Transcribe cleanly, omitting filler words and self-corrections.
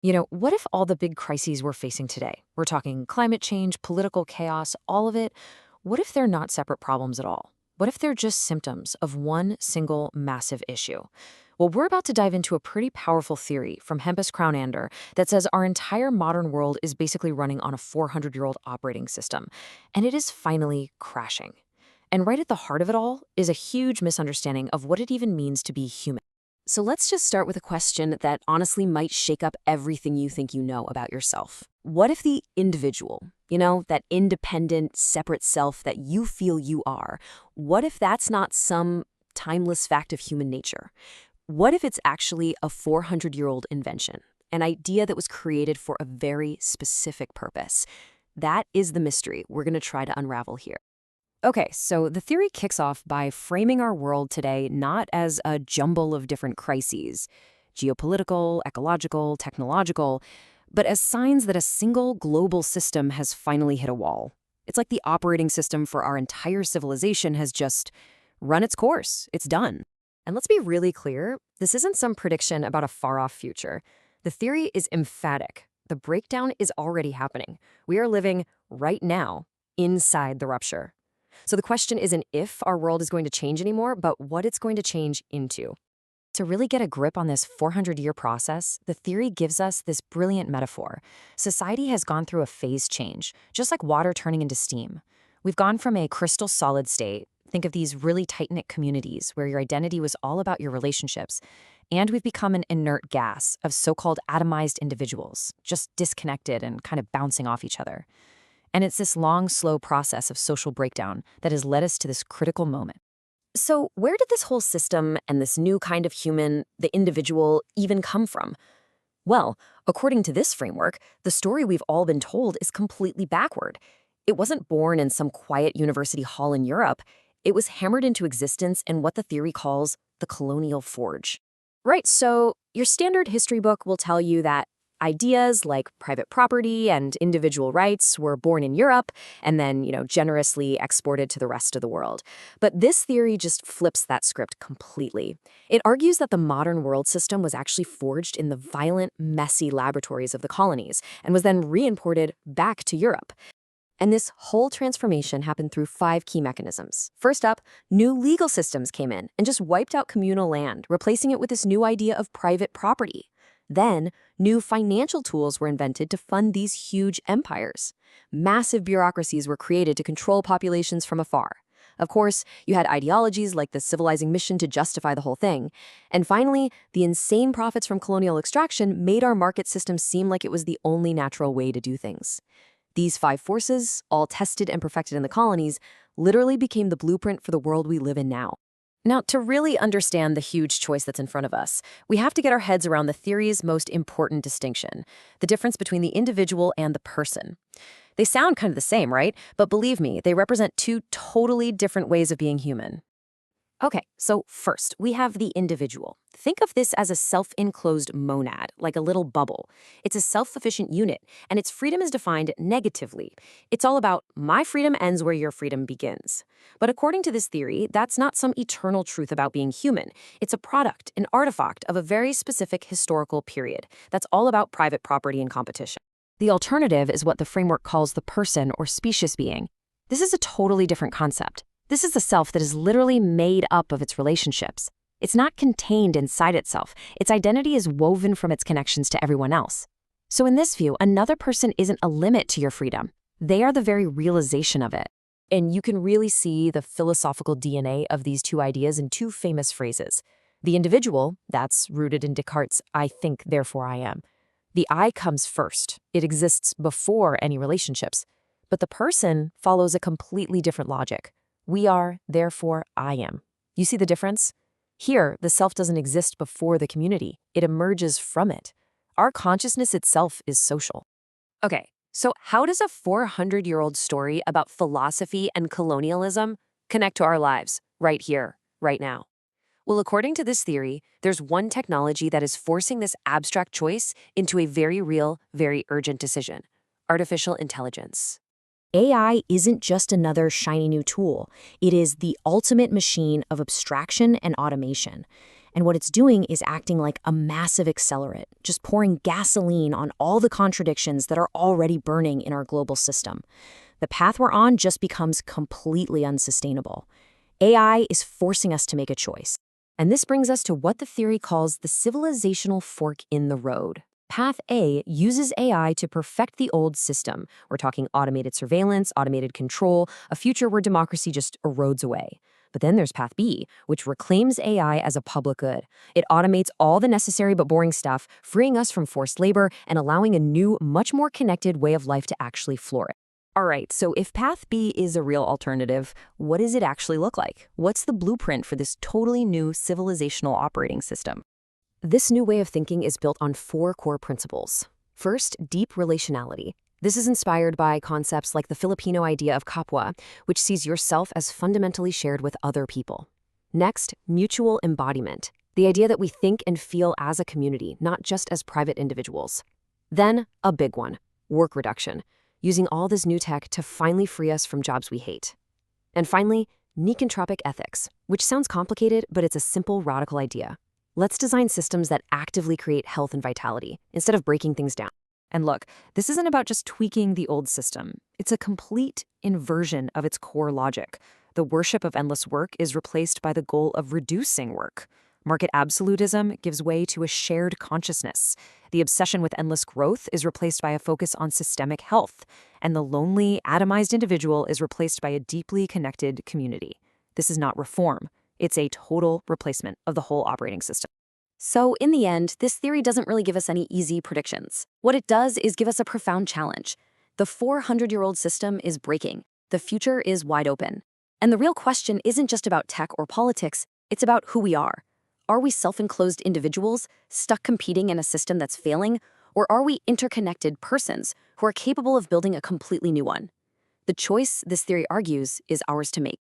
What if all the big crises we're facing today, we're talking climate change, political chaos, all of it, what if they're not separate problems at all? What if they're just symptoms of one single massive issue? Well, we're about to dive into a pretty powerful theory from Hempus Crownander that says our entire modern world is basically running on a 400-year-old operating system, and it is finally crashing. And right at the heart of it all is a huge misunderstanding of what it even means to be human. So let's just start with a question that honestly might shake up everything you think you know about yourself. What if the individual, that independent, separate self that you feel you are, what if that's not some timeless fact of human nature? What if it's actually a 400-year-old invention, an idea that was created for a very specific purpose? That is the mystery we're going to try to unravel here. Okay, so the theory kicks off by framing our world today not as a jumble of different crises, geopolitical, ecological, technological, but as signs that a single global system has finally hit a wall. It's like the operating system for our entire civilization has just run its course. It's done. And let's be really clear, this isn't some prediction about a far-off future. The theory is emphatic. The breakdown is already happening. We are living right now inside the rupture. So the question isn't if our world is going to change anymore, but what it's going to change into. To really get a grip on this 400-year process, the theory gives us this brilliant metaphor. Society has gone through a phase change, just like water turning into steam. We've gone from a crystal solid state, think of these really tight-knit communities where your identity was all about your relationships, and we've become an inert gas of so-called atomized individuals, just disconnected and kind of bouncing off each other. And it's this long, slow process of social breakdown that has led us to this critical moment. So where did this whole system and this new kind of human, the individual, even come from? Well, according to this framework, the story we've all been told is completely backward. It wasn't born in some quiet university hall in Europe. It was hammered into existence in what the theory calls the colonial forge. Right, so your standard history book will tell you that ideas like private property and individual rights were born in Europe and then, generously exported to the rest of the world. But this theory just flips that script completely. It argues that the modern world system was actually forged in the violent, messy laboratories of the colonies and was then re-imported back to Europe. And this whole transformation happened through 5 key mechanisms. First up, new legal systems came in and just wiped out communal land, replacing it with this new idea of private property. Then, new financial tools were invented to fund these huge empires. Massive bureaucracies were created to control populations from afar. Of course, you had ideologies like the civilizing mission to justify the whole thing. And finally, the insane profits from colonial extraction made our market system seem like it was the only natural way to do things. These 5 forces, all tested and perfected in the colonies, literally became the blueprint for the world we live in now. Now, to really understand the huge choice that's in front of us, we have to get our heads around the theory's most important distinction, the difference between the individual and the person. They sound kind of the same, right? But believe me, they represent 2 totally different ways of being human. Okay, so first, we have the individual. Think of this as a self-enclosed monad, like a little bubble. It's a self-sufficient unit, and its freedom is defined negatively. It's all about, my freedom ends where your freedom begins. But according to this theory, that's not some eternal truth about being human. It's a product, an artifact of a very specific historical period that's all about private property and competition. The alternative is what the framework calls the person or specious being. This is a totally different concept. This is a self that is literally made up of its relationships. It's not contained inside itself. Its identity is woven from its connections to everyone else. So in this view, another person isn't a limit to your freedom. They are the very realization of it. And you can really see the philosophical DNA of these 2 ideas in 2 famous phrases. The individual, that's rooted in Descartes' I think, therefore I am. The I comes first. It exists before any relationships. But the person follows a completely different logic. We are, therefore I am. You see the difference? Here, the self doesn't exist before the community. It emerges from it. Our consciousness itself is social. Okay, so how does a 400-year-old story about philosophy and colonialism connect to our lives, right here, right now? Well, according to this theory, there's one technology that is forcing this abstract choice into a very real, very urgent decision: artificial intelligence. AI isn't just another shiny new tool. It is the ultimate machine of abstraction and automation. And what it's doing is acting like a massive accelerant, just pouring gasoline on all the contradictions that are already burning in our global system. The path we're on just becomes completely unsustainable. AI is forcing us to make a choice. And this brings us to what the theory calls the civilizational fork in the road. Path A uses AI to perfect the old system. We're talking automated surveillance, automated control, a future where democracy just erodes away. But then there's Path B, which reclaims AI as a public good. It automates all the necessary but boring stuff, freeing us from forced labor and allowing a new, much more connected way of life to actually flourish. All right, so if Path B is a real alternative, what does it actually look like? What's the blueprint for this totally new civilizational operating system? This new way of thinking is built on 4 core principles. First, deep relationality. This is inspired by concepts like the Filipino idea of kapwa, which sees yourself as fundamentally shared with other people. Next, mutual embodiment. The idea that we think and feel as a community, not just as private individuals. Then, a big one, work reduction, using all this new tech to finally free us from jobs we hate. And finally, nicontropic ethics, which sounds complicated, but it's a simple, radical idea. Let's design systems that actively create health and vitality, instead of breaking things down. And look, this isn't about just tweaking the old system. It's a complete inversion of its core logic. The worship of endless work is replaced by the goal of reducing work. Market absolutism gives way to a shared consciousness. The obsession with endless growth is replaced by a focus on systemic health. And the lonely, atomized individual is replaced by a deeply connected community. This is not reform. It's a total replacement of the whole operating system. So in the end, this theory doesn't really give us any easy predictions. What it does is give us a profound challenge. The 400-year-old system is breaking. The future is wide open. And the real question isn't just about tech or politics, it's about who we are. Are we self-enclosed individuals, stuck competing in a system that's failing? Or are we interconnected persons who are capable of building a completely new one? The choice, this theory argues, is ours to make.